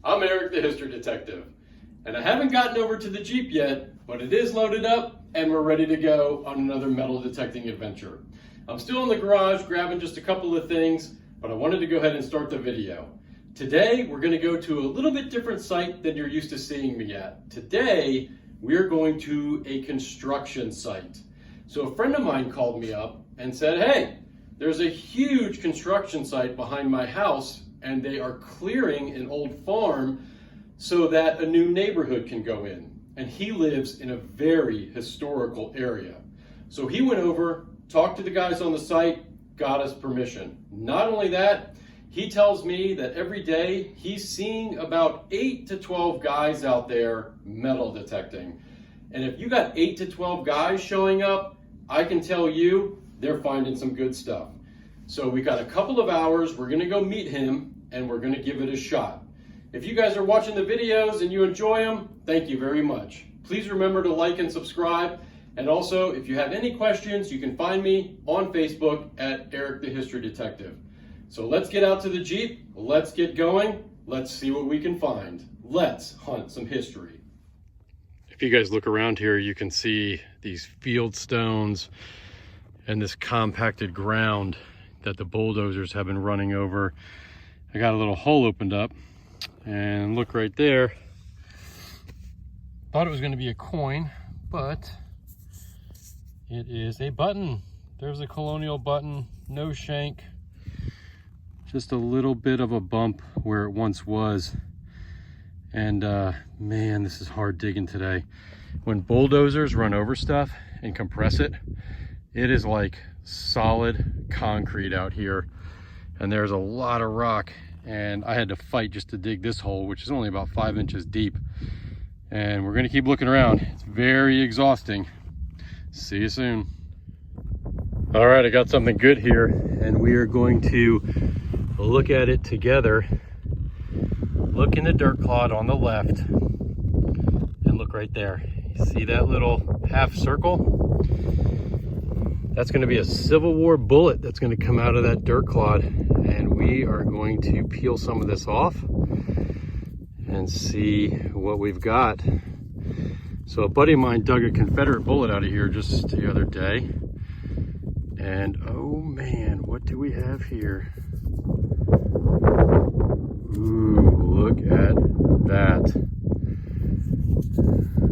I'm Eric the History Detective, and I haven't gotten over to the Jeep yet, but it is loaded up and we're ready to go on another metal detecting adventure. I'm still in the garage grabbing just a couple of things, but I wanted to go ahead and start the video. Today, we're going to go to a little bit different site than you're used to seeing me at. Today, we're going to a construction site. So a friend of mine called me up and said, hey, there's a huge construction site behind my house and they are clearing an old farm so that a new neighborhood can go in. And he lives in a very historical area. So he went over, talked to the guys on the site, got us permission. Not only that, he tells me that every day he's seeing about 8 to 12 guys out there metal detecting. And if you got 8 to 12 guys showing up, I can tell you they're finding some good stuff. So we got a couple of hours, we're gonna go meet him and we're gonna give it a shot. If you guys are watching the videos and you enjoy them, thank you very much. Please remember to like and subscribe. And also, if you have any questions, you can find me on Facebook at Eric the History Detective. So let's get out to the Jeep, let's get going, let's see what we can find. Let's hunt some history. If you guys look around here, you can see these field stones and this compacted ground that the bulldozers have been running over. I got a little hole opened up and look right there. Thought it was going to be a coin, but it is a button. There's a Colonial Button, no shank, just a little bit of a bump where it once was. And man, this is hard digging today. When bulldozers run over stuff and compress it, it is like solid concrete out here. And there's a lot of rock, and I had to fight just to dig this hole, which is only about 5 inches deep. And we're gonna keep looking around. It's very exhausting. See you soon. All right, I got something good here, and we are going to look at it together. Look in the dirt clod on the left, and look right there. You see that little half circle? That's going to be a Civil War bullet that's going to come out of that dirt clod, and we are going to peel some of this off and see what we've got. So a buddy of mine dug a Confederate bullet out of here just the other day, and oh man, what do we have here? Ooh, look at that.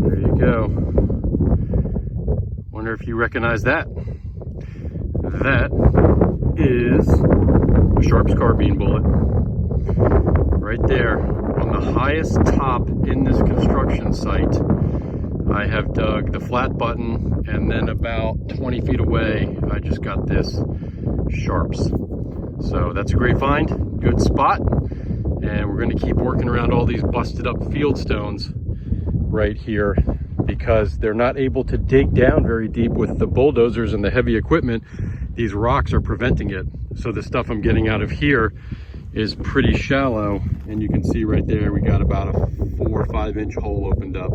There you go. Wonder if you recognize that. That is a Sharps carbine bullet. Right there on the highest top in this construction site. I have dug the flat button, and then about 20 feet away, I just got this Sharps. So that's a great find, good spot. And we're gonna keep working around all these busted up field stones right here, because they're not able to dig down very deep with the bulldozers and the heavy equipment. These rocks are preventing it. So the stuff I'm getting out of here is pretty shallow. And you can see right there, we got about a 4 or 5 inch hole opened up.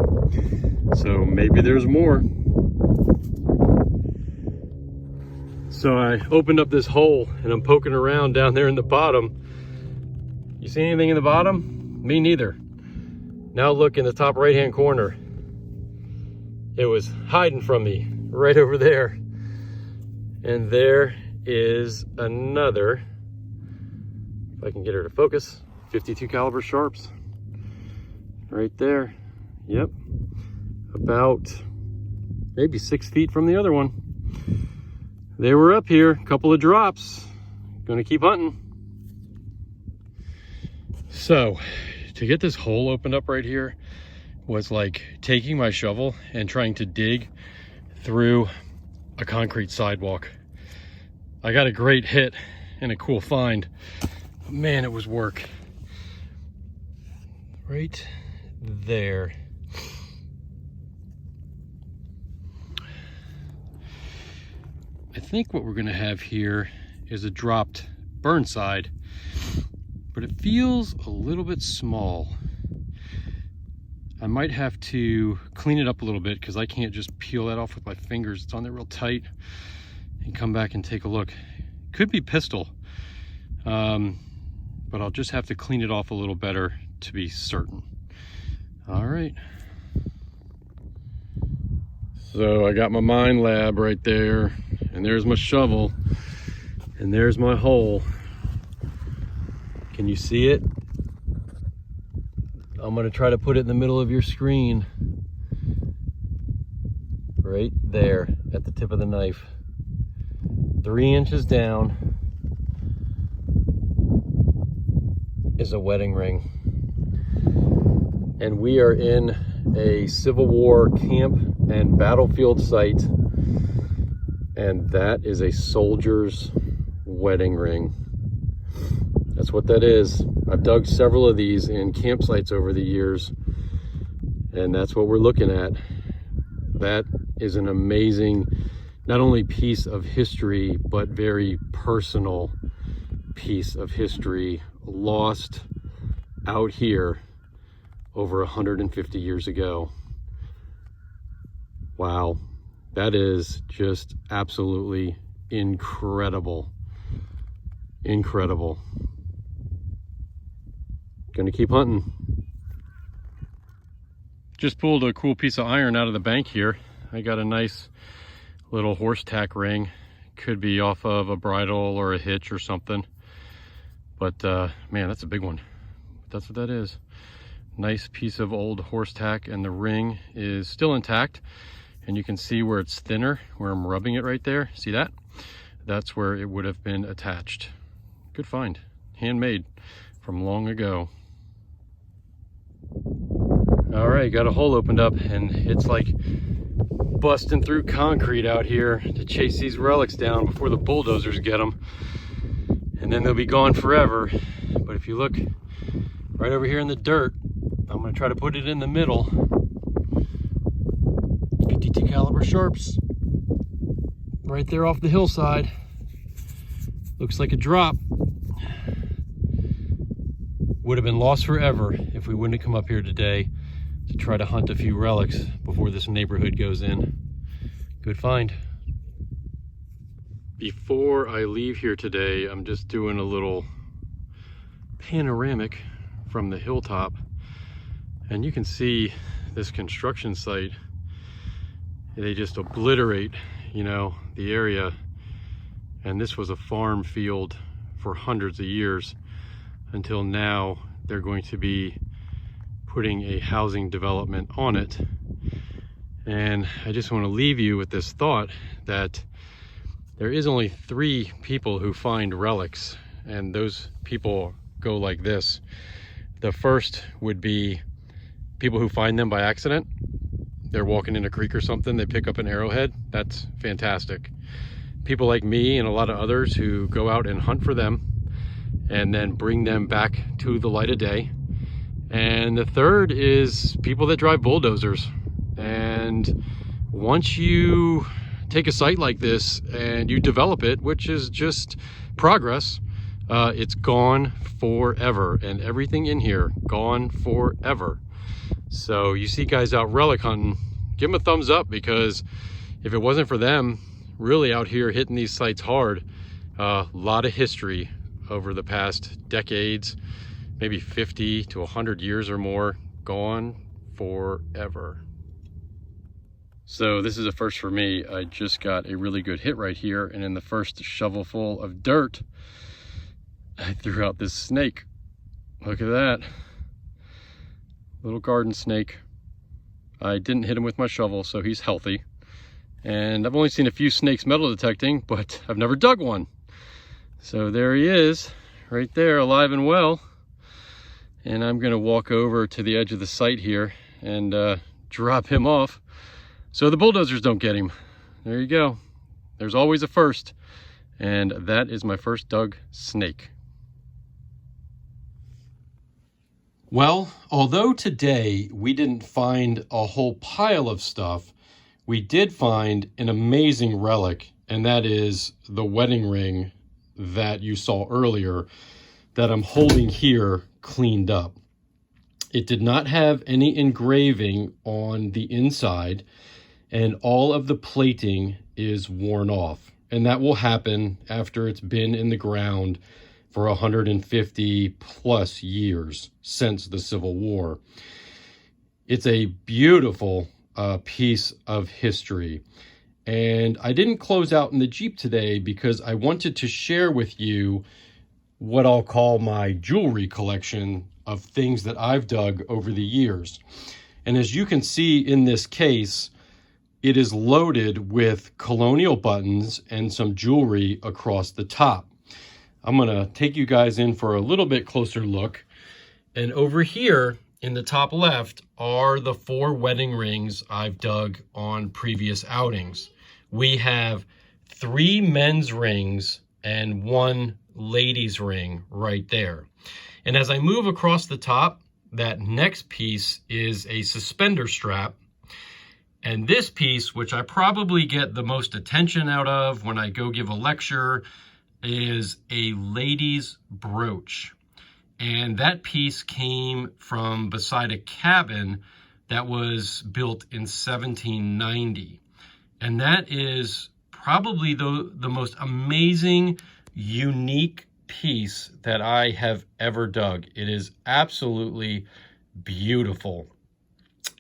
So maybe there's more. So I opened up this hole and I'm poking around down there in the bottom. You see anything in the bottom? Me neither. Now look in the top right hand corner. It was hiding from me right over there. And there is another, if I can get her to focus, 52 caliber Sharps. Right there. Yep. About maybe 6 feet from the other one. They were up here, a couple of drops. Gonna keep hunting. So, to get this hole opened up right here was like taking my shovel and trying to dig through a concrete sidewalk. I got a great hit and a cool find. Man, it was work. Right there. I think what we're gonna have here is a dropped Burnside, but it feels a little bit small. I might have to clean it up a little bit because I can't just peel that off with my fingers. It's on there real tight. And come back and take a look. Could be pistol, but I'll just have to clean it off a little better to be certain. All right. So I got my mine lab right there, and there's my shovel, and there's my hole. Can you see it? I'm gonna try to put it in the middle of your screen. Right there at the tip of the knife. 3 inches down is a wedding ring. And we are in a Civil War camp and battlefield site, and that is a soldier's wedding ring. That's what that is. I've dug several of these in campsites over the years, and that's what we're looking at. That is an amazing, not only piece of history, but very personal piece of history, lost out here over 150 years ago. Wow, that is just absolutely incredible. Incredible. Gonna keep hunting. Just pulled a cool piece of iron out of the bank here. I got a nice little horse tack ring. Could be off of a bridle or a hitch or something. But man, that's a big one. That's what that is. Nice piece of old horse tack, and the ring is still intact. And you can see where it's thinner, where I'm rubbing it right there. See that? That's where it would have been attached. Good find. Handmade from long ago. All right, got a hole opened up, and it's like busting through concrete out here to chase these relics down before the bulldozers get them. And then they'll be gone forever. But if you look right over here in the dirt, I'm gonna try to put it in the middle. 52 caliber sharps. Right there off the hillside. Looks like a drop. Would have been lost forever if we wouldn't have come up here today to try to hunt a few relics before this neighborhood goes in. Good find. Before I leave here today, I'm just doing a little panoramic from the hilltop, and you can see this construction site. They just obliterate, you know, the area. And this was a farm field for hundreds of years until now. They're going to be putting a housing development on it. And I just want to leave you with this thought that there is only 3 people who find relics, and those people go like this. The first would be people who find them by accident. They're walking in a creek or something, they pick up an arrowhead. That's fantastic. People like me and a lot of others who go out and hunt for them and then bring them back to the light of day. And the third is people that drive bulldozers. And once you take a site like this and you develop it, which is just progress, it's gone forever, and everything in here gone forever. So you see guys out relic hunting, give them a thumbs up, because if it wasn't for them really out here hitting these sites hard, a lot of history over the past decades, maybe 50 to 100 years or more, gone forever. So this is a first for me. I just got a really good hit right here, and in the first shovelful of dirt, I threw out this snake. Look at that. Little garden snake. I didn't hit him with my shovel, so he's healthy. And I've only seen a few snakes metal detecting, but I've never dug one. So there he is, right there, alive and well. And I'm gonna walk over to the edge of the site here and drop him off so the bulldozers don't get him. There you go. There's always a first. And that is my first dug snake. Well, although today we didn't find a whole pile of stuff, we did find an amazing relic, and that is the wedding ring that you saw earlier that I'm holding here cleaned up. It did not have any engraving on the inside, and all of the plating is worn off. And that will happen after it's been in the ground for 150 plus years since the Civil War. It's a beautiful piece of history. And I didn't close out in the Jeep today because I wanted to share with you what I'll call my jewelry collection of things that I've dug over the years. And as you can see in this case, it is loaded with Colonial buttons and some jewelry across the top. I'm gonna take you guys in for a little bit closer look. And over here in the top left are the 4 wedding rings I've dug on previous outings. We have 3 men's rings and 1 ladies ring right there. And as I move across the top, that next piece is a suspender strap. And this piece, which I probably get the most attention out of when I go give a lecture, is a lady's brooch. And that piece came from beside a cabin that was built in 1790. And that is probably the most amazing, unique piece that I have ever dug. It is absolutely beautiful.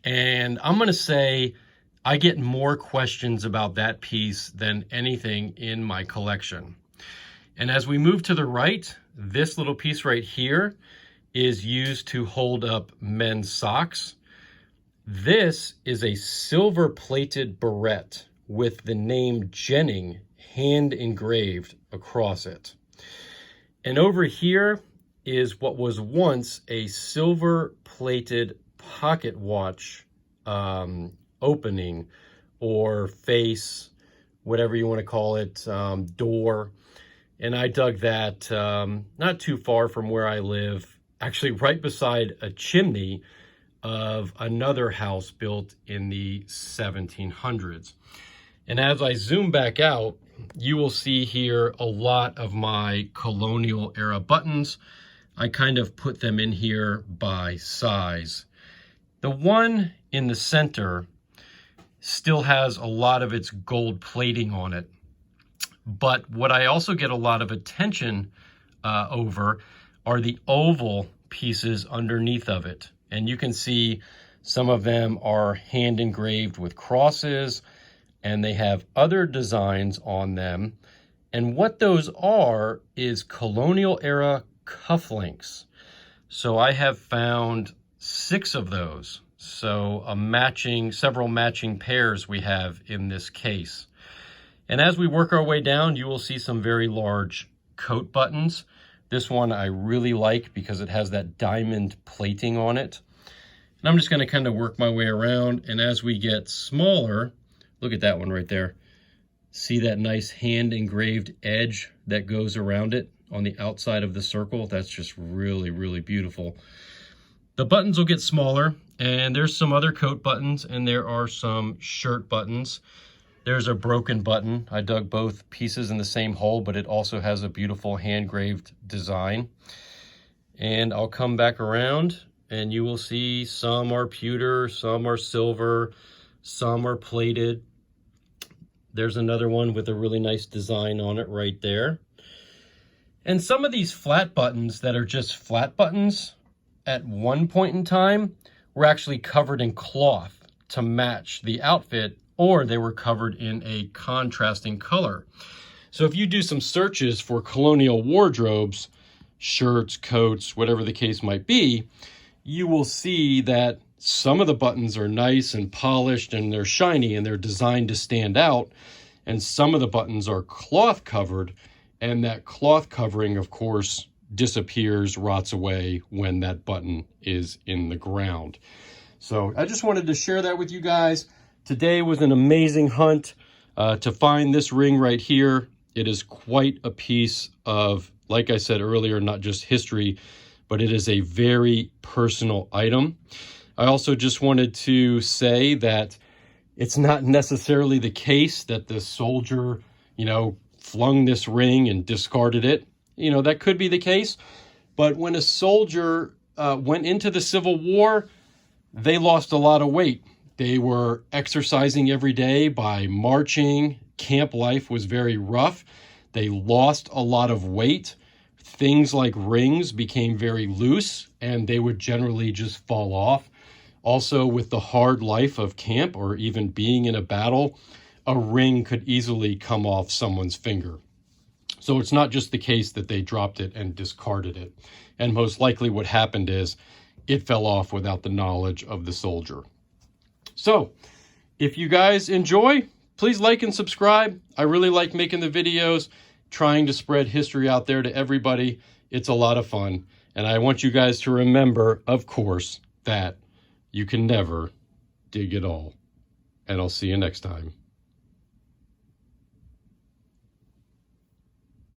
And I'm going to say I get more questions about that piece than anything in my collection. And as we move to the right, this little piece right here is used to hold up men's socks. This is a silver plated barrette with the name Jennings hand engraved across it. And over here is what was once a silver plated pocket watch opening or face, whatever you want to call it, door. And I dug that not too far from where I live, actually right beside a chimney of another house built in the 1700s. And as I zoom back out, you will see here a lot of my colonial era buttons. I kind of put them in here by size. The one in the center still has a lot of its gold plating on it. But what I also get a lot of attention over are the oval pieces underneath of it. And you can see some of them are hand engraved with crosses, and they have other designs on them. And what those are is colonial era cufflinks. So I have found 6 of those. So several matching pairs we have in this case. And as we work our way down, you will see some very large coat buttons. This one I really like because it has that diamond plating on it. And I'm just going to kind of work my way around. And as we get smaller, look at that one right there. See that nice hand engraved edge that goes around it on the outside of the circle? That's just really, really beautiful. The buttons will get smaller, and there's some other coat buttons, and there are some shirt buttons. There's a broken button. I dug both pieces in the same hole, but it also has a beautiful hand-engraved design. And I'll come back around, and you will see some are pewter, some are silver, some are plated. There's another one with a really nice design on it right there. And some of these flat buttons that are just flat buttons, at one point in time, were actually covered in cloth to match the outfit, or they were covered in a contrasting color. So if you do some searches for colonial wardrobes, shirts, coats, whatever the case might be, you will see that some of the buttons are nice and polished and they're shiny and they're designed to stand out. And some of the buttons are cloth covered, and that cloth covering, of course, disappears, rots away when that button is in the ground. So I just wanted to share that with you guys. Today was an amazing hunt to find this ring right here. It is quite a piece of, like I said earlier, not just history, but it is a very personal item. I also just wanted to say that it's not necessarily the case that the soldier, flung this ring and discarded it. That could be the case. But when a soldier went into the Civil War, they lost a lot of weight. They were exercising every day by marching. Camp life was very rough. They lost a lot of weight things like rings became very loose and they would generally just fall off. Also, with the hard life of camp or even being in a battle, a ring could easily come off someone's finger. So it's not just the case that they dropped it and discarded it. And most likely what happened is it fell off without the knowledge of the soldier. So if you guys enjoy, please like and subscribe. I really like making the videos, trying to spread history out there to everybody. It's a lot of fun. And I want you guys to remember, of course, that you can never dig it all. And I'll see you next time.